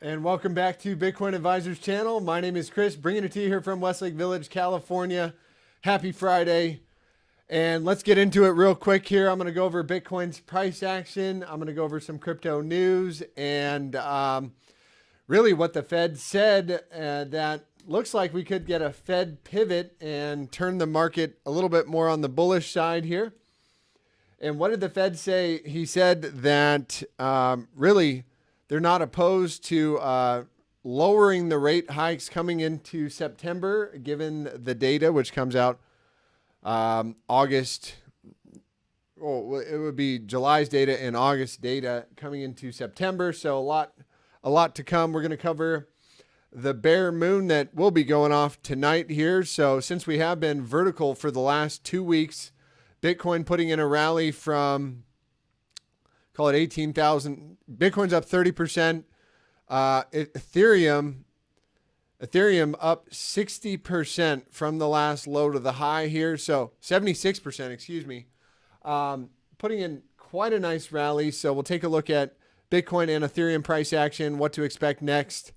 And welcome back to Bitcoin Advisors channel. My name is Chris, bringing it to you here from Westlake Village, California. Happy Friday. And let's get into it real quick here. I'm going to go over Bitcoin's price action. I'm going to go over some crypto news and really what the Fed said that looks like we could get a Fed pivot and turn the market a little bit more on the bullish side here. And what did the Fed say? He said that really they're not opposed to lowering the rate hikes coming into September, given the data, which comes out August. Oh, it would be July's data and August data coming into September. So a lot to come. We're going to cover the bear moon that will be going off tonight here. So since we have been vertical for the last 2 weeks, Bitcoin putting in a rally from, call it 18,000. Bitcoin's up 30%. Ethereum up 60% from the last low to the high here. So 76%, excuse me. Putting in quite a nice rally. So we'll take a look at Bitcoin and Ethereum price action, what to expect next.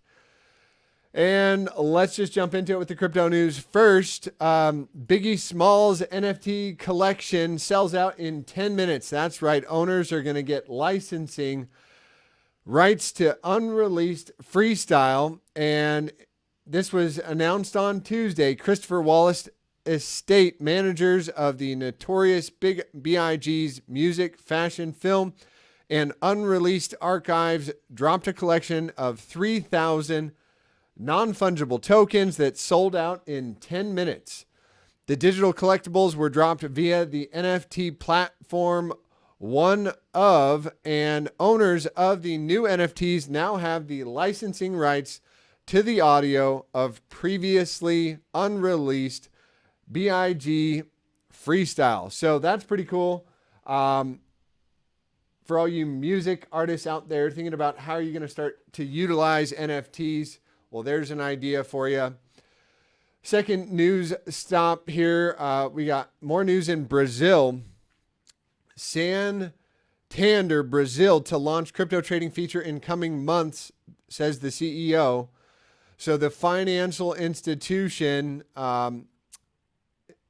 And let's just jump into it with the crypto news first. Biggie Smalls NFT collection sells out in 10 minutes. That's right. Owners are going to get licensing rights to unreleased freestyle. And this was announced on Tuesday. Christopher Wallace estate managers of the notorious Big's music, fashion, film, and unreleased archives dropped a collection of 3,000 non-fungible tokens that sold out in 10 minutes. The digital collectibles were dropped via the NFT platform One Of, and owners of the new NFTs now have the licensing rights to the audio of previously unreleased Big freestyle. So that's pretty cool. For all you music artists out there thinking about how are you going to start to utilize NFTs, well, there's an idea for you. Second news stop here. We got more news in Brazil. Santander, Brazil, to launch crypto trading feature in coming months, says the CEO. So the financial institution,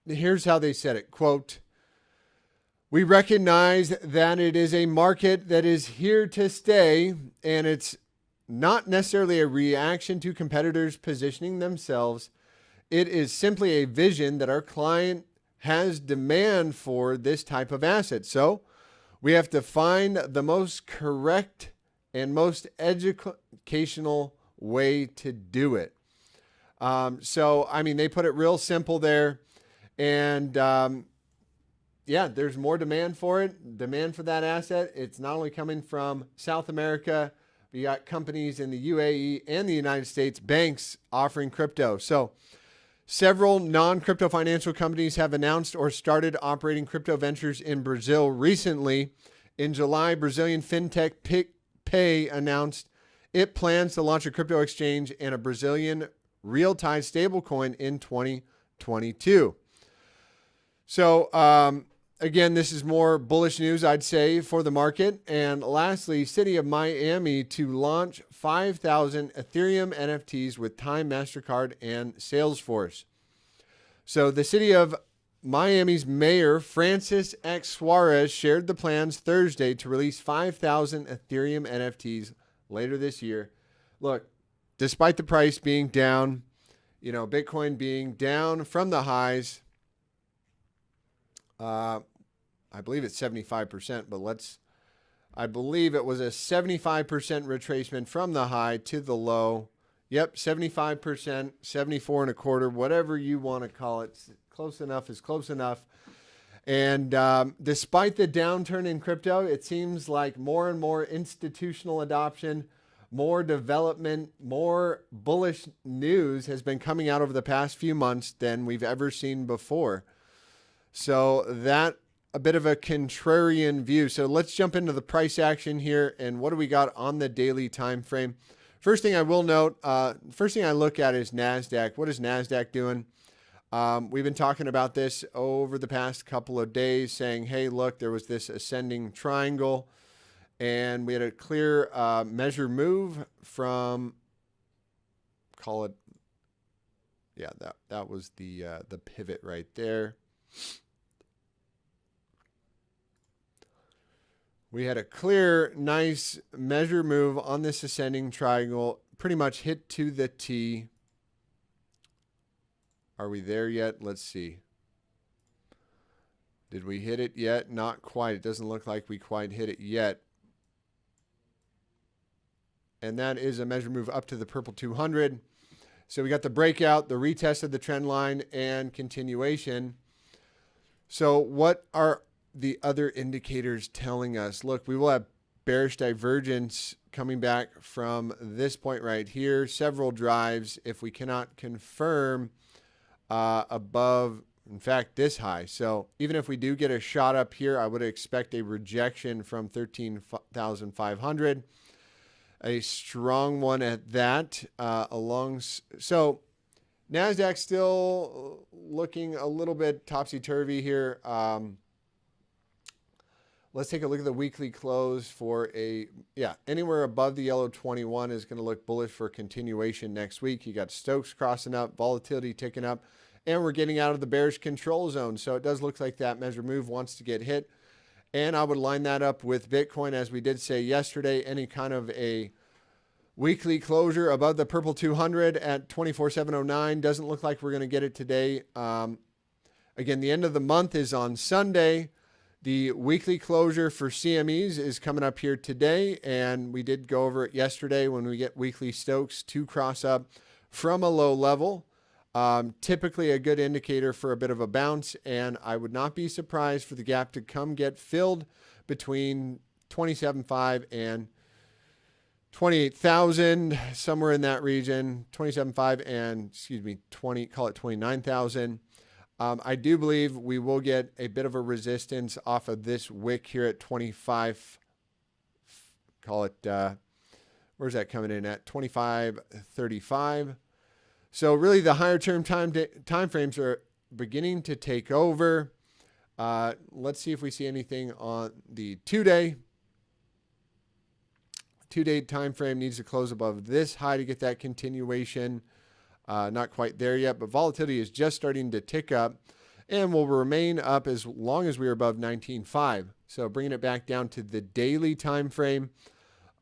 here's how they said it, quote, "We recognize that it is a market that is here to stay, and it's not necessarily a reaction to competitors positioning themselves. It is simply a vision that our client has demand for this type of asset. So we have to find the most correct and most educational way to do it." So, I mean, they put it real simple there. And yeah, there's more demand for it, demand for that asset. It's not only coming from South America, we got companies in the UAE and the United States, banks offering crypto. So several non-crypto financial companies have announced or started operating crypto ventures in Brazil recently. In July, Brazilian fintech PicPay announced it plans to launch a crypto exchange and a Brazilian real-time stablecoin in 2022. So, again, this is more bullish news, I'd say, for the market. And lastly, City of Miami to launch 5,000 Ethereum NFTs with Time, Mastercard, and Salesforce. So the City of Miami's mayor, Francis X. Suarez, shared the plans Thursday to release 5,000 Ethereum NFTs later this year. Look, despite the price being down, you know, Bitcoin being down from the highs, I believe it's 75%, but I believe it was a 75% retracement from the high to the low. Yep, 75%, 74 and a quarter, whatever you want to call it. Close enough is close enough. And despite the downturn in crypto, it seems like more and more institutional adoption, more development, more bullish news has been coming out over the past few months than we've ever seen before. So that a bit of a contrarian view. So let's jump into the price action here. And what do we got on the daily time frame? First thing I will note, first thing I look at is NASDAQ. What is NASDAQ doing? We've been talking about this over the past couple of days saying, hey, look, there was this ascending triangle. And we had a clear measure move from, call it, yeah, that was the pivot right there. We had a clear, nice measure move on this ascending triangle, pretty much hit to the T. Are we there yet? Let's see. Did we hit it yet? Not quite. It doesn't look like we quite hit it yet. And that is a measure move up to the purple 200. So we got the breakout, the retest of the trend line, and continuation. So what are the other indicators telling us? Look, we will have bearish divergence coming back from this point right here. Several drives if we cannot confirm above, in fact, this high. So even if we do get a shot up here, I would expect a rejection from 13,500. A strong one at that. So NASDAQ still looking a little bit topsy-turvy here. Let's take a look at the weekly close for anywhere above the yellow 21 is going to look bullish for continuation next week. You got Stokes crossing up, volatility ticking up, and we're getting out of the bearish control zone. So it does look like that measure move wants to get hit. And I would line that up with Bitcoin, as we did say yesterday. Any kind of a weekly closure above the purple 200 at 24,709 doesn't look like we're going to get it today. Again, the end of the month is on Sunday. The weekly closure for CMEs is coming up here today, and we did go over it yesterday when we get weekly Stokes to cross up from a low level. Typically a good indicator for a bit of a bounce, and I would not be surprised for the gap to come get filled between 27.5 and 28,000, somewhere in that region. 27.5 and, call it 29,000. I do believe we will get a bit of a resistance off of this wick here at 25. Call it, where's that coming in at? 25.35. So really the higher term time frames are beginning to take over. Let's see if we see anything on the 2-day. 2-day time frame needs to close above this high to get that continuation. Not quite there yet, but volatility is just starting to tick up and will remain up as long as we are above 19.5. So bringing it back down to the daily time frame,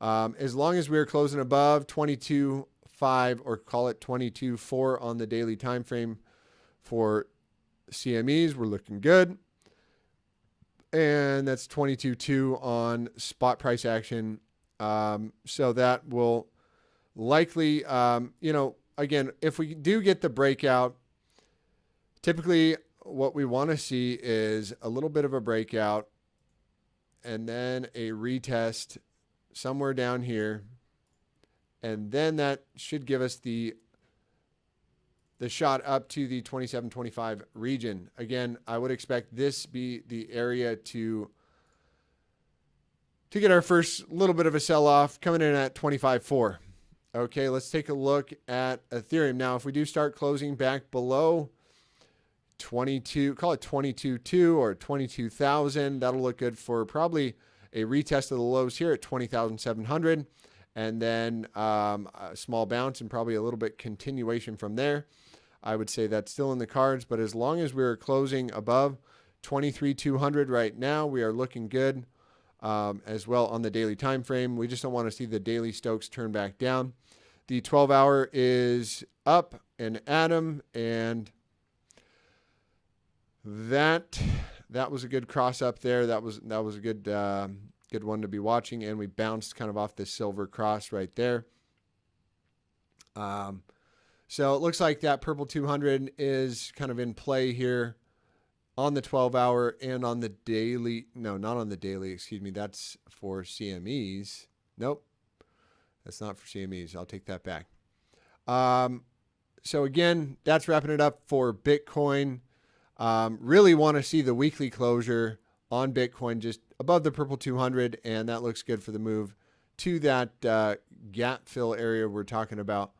as long as we're closing above 22.5 or call it 22.4 on the daily time frame for CMEs, we're looking good. And that's 22.2 on spot price action. So that will likely, again, if we do get the breakout, typically what we want to see is a little bit of a breakout and then a retest somewhere down here. And then that should give us the shot up to the 27.25 region. Again, I would expect this be the area to get our first little bit of a sell-off coming in at 25.4. Okay, let's take a look at Ethereum. Now, if we do start closing back below 22, call it 22.2 or 22,000, that'll look good for probably a retest of the lows here at 20,700. And then a small bounce and probably a little bit continuation from there. I would say that's still in the cards, but as long as we're closing above 23,200 right now, we are looking good as well on the daily time frame. We just don't want to see the daily Stokes turn back down. The 12-hour is up and atom, and that was a good cross up there. That was a good good one to be watching, and we bounced kind of off this silver cross right there. So it looks like that purple 200 is kind of in play here on the 12-hour and on the daily. No, not on the daily. Excuse me. That's for CMEs. Nope. That's not for CMEs. I'll take that back. So again, that's wrapping it up for Bitcoin. Really want to see the weekly closure on Bitcoin just above the purple 200, and that looks good for the move to that gap fill area we're talking about.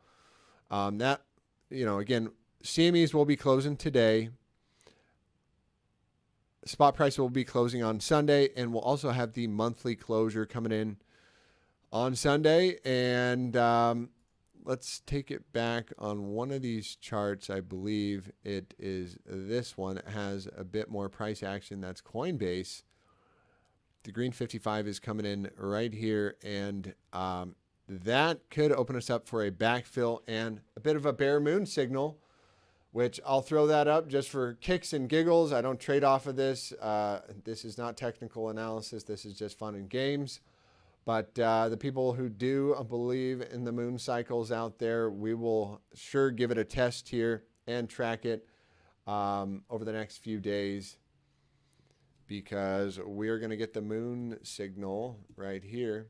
Again, CMEs will be closing today. Spot price will be closing on Sunday, and we'll also have the monthly closure coming in on Sunday. And let's take it back on one of these charts. I believe it is this one. It has a bit more price action. That's Coinbase. The green 55 is coming in right here, and that could open us up for a backfill and a bit of a bear moon signal, which I'll throw that up just for kicks and giggles. I don't trade off of this. This is not technical analysis. This is just fun and games. But the people who do believe in the moon cycles out there, we will sure give it a test here and track it over the next few days, because we're going to get the moon signal right here,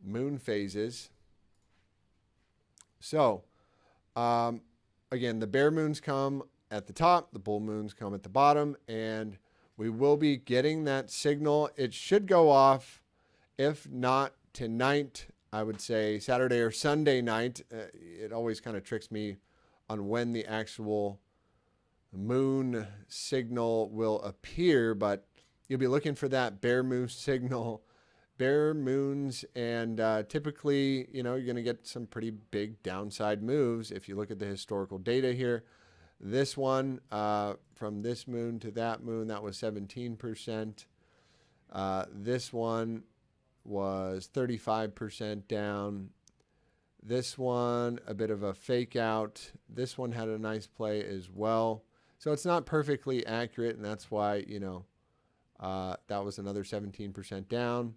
moon phases. So, again, the bear moons come at the top, the bull moons come at the bottom, and we will be getting that signal. It should go off, if not tonight, I would say Saturday or Sunday night. It always kind of tricks me on when the actual moon signal will appear, but you'll be looking for that bear moon signal, bear moons, and typically, you know, you're going to get some pretty big downside moves. If you look at the historical data here, this one from this moon to that moon, that was 17%. This one was 35% down. This one, a bit of a fake out. This one had a nice play as well. So it's not perfectly accurate, and that's why, you know, that was another 17% down.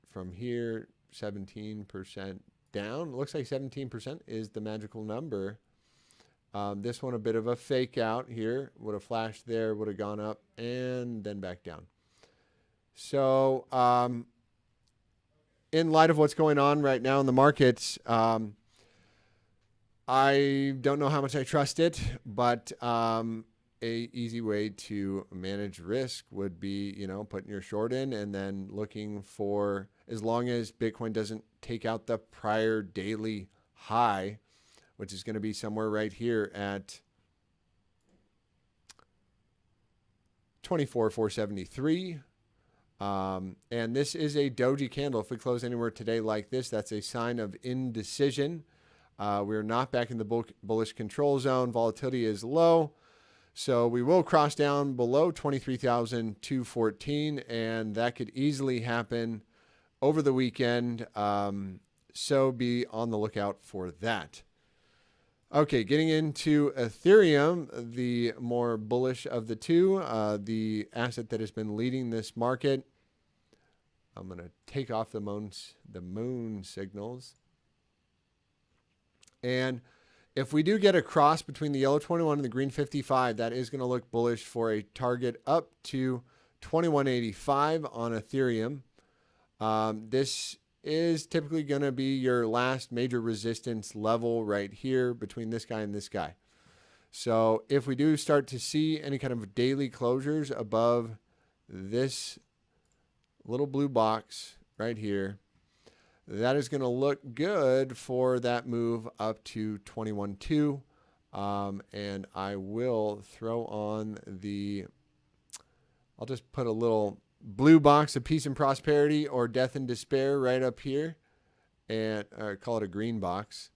From here, 17% down. It looks like 17% is the magical number. This one, a bit of a fake out here. Would have flashed there, would have gone up, and then back down. So in light of what's going on right now in the markets, I don't know how much I trust it, but a easy way to manage risk would be, you know, putting your short in and then looking for, as long as Bitcoin doesn't take out the prior daily high, which is going to be somewhere right here at 24,473. And this is a doji candle. If we close anywhere today like this, that's a sign of indecision. We're not back in the bullish control zone. Volatility is low. So we will cross down below 23,214, and that could easily happen over the weekend. So be on the lookout for that. Okay, getting into Ethereum, the more bullish of the two, the asset that has been leading this market. I'm going to take off the moon signals. And if we do get a cross between the yellow 21 and the green 55, that is going to look bullish for a target up to 2185 on Ethereum. This is typically going to be your last major resistance level right here between this guy and this guy. So if we do start to see any kind of daily closures above this little blue box right here, that is going to look good for that move up to 21.2. And I will throw on I'll just put a little blue box of peace and prosperity or death and despair right up here, and call it a green box.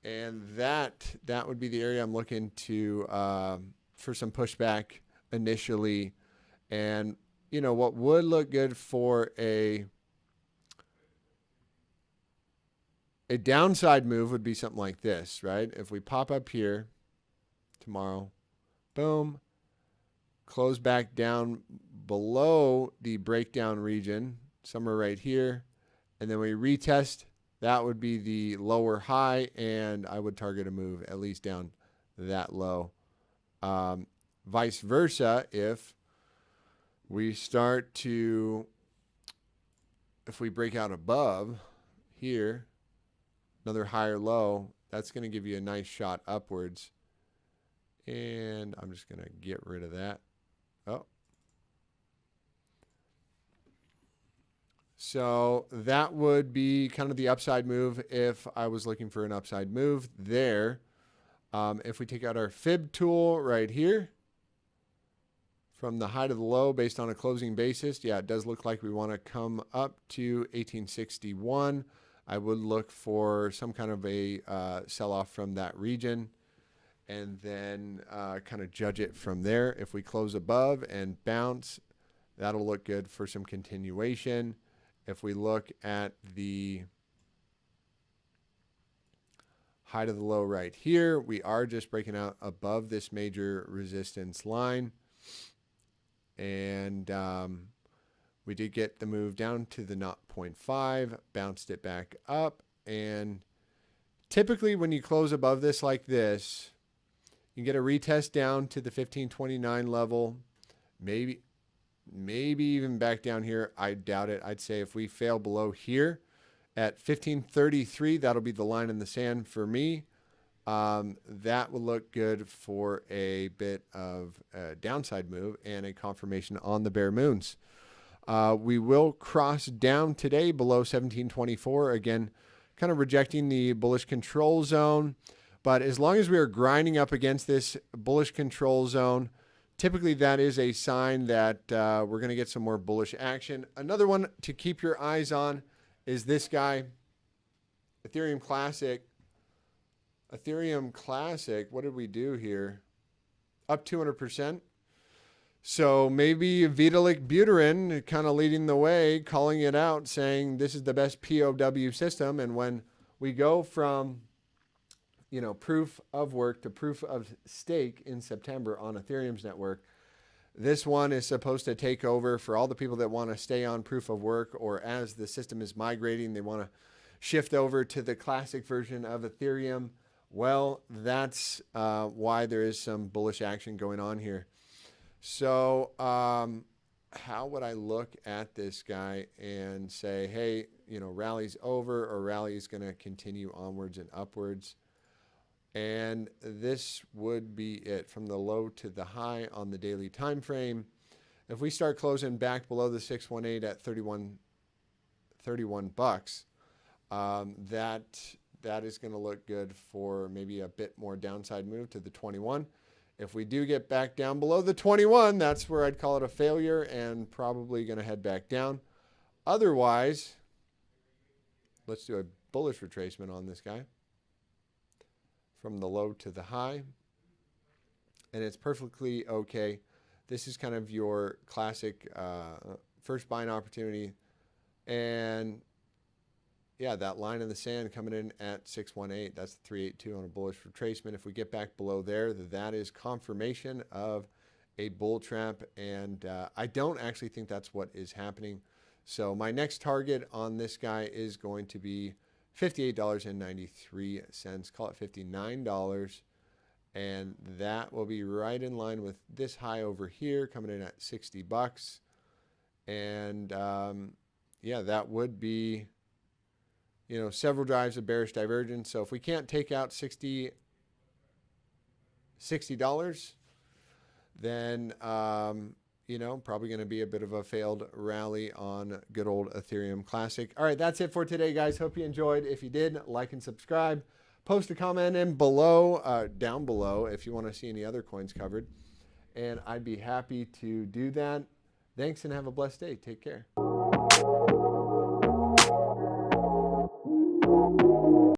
And that would be the area I'm looking to for some pushback initially. And, you know, what would look good for a downside move would be something like this, right? If we pop up here tomorrow, boom, close back down below the breakdown region, somewhere right here, and then we retest, that would be the lower high, and I would target a move at least down that low. Vice versa, if we break out above here, another higher low, that's going to give you a nice shot upwards. And I'm just going to get rid of that. Oh. So that would be kind of the upside move if I was looking for an upside move there. If we take out our fib tool right here, from the high to the low based on a closing basis, yeah, it does look like we want to come up to 1861. I would look for some kind of a sell-off from that region and then kind of judge it from there. If we close above and bounce, that'll look good for some continuation. If we look at the high to the low right here, we are just breaking out above this major resistance line. And we did get the move down to the 0.5, bounced it back up. And typically when you close above this like this, you get a retest down to the 1529 level, maybe even back down here. I doubt it. I'd say if we fail below here at 1533, that'll be the line in the sand for me. That will look good for a bit of a downside move and a confirmation on the bare moons. We will cross down today below 1724. Again, kind of rejecting the bullish control zone. But as long as we are grinding up against this bullish control zone, typically that is a sign that we're going to get some more bullish action. Another one to keep your eyes on is this guy, Ethereum Classic. Ethereum Classic, what did we do here? Up 200%. So maybe Vitalik Buterin kind of leading the way, calling it out, saying this is the best POW system. And when we go from, you know, proof of work to proof of stake in September on Ethereum's network, this one is supposed to take over for all the people that want to stay on proof of work, or as the system is migrating, they want to shift over to the classic version of Ethereum. Well, that's why there is some bullish action going on here. So how would I look at this guy and say, hey, you know, rally's over, or rally is going to continue onwards and upwards? And this would be it from the low to the high on the daily time frame. If we start closing back below the 618 at 31 bucks, that is going to look good for maybe a bit more downside move to the 21. If we do get back down below the 21, that's where I'd call it a failure and probably going to head back down. Otherwise, let's do a bullish retracement on this guy from the low to the high. And it's perfectly okay. This is kind of your classic first buying opportunity. And yeah, that line in the sand coming in at 618, that's the 382 on a bullish retracement. If we get back below there, that is confirmation of a bull trap. And I don't actually think that's what is happening. So my next target on this guy is going to be $58.93. Call it $59. And that will be right in line with this high over here coming in at 60 bucks. And yeah, that would be, you know, several drives of bearish divergence. So if we can't take out $60, then, you know, probably going to be a bit of a failed rally on good old Ethereum Classic. All right, that's it for today, guys. Hope you enjoyed. If you did, like and subscribe. Post a comment in below, down below, if you want to see any other coins covered. And I'd be happy to do that. Thanks and have a blessed day. Take care.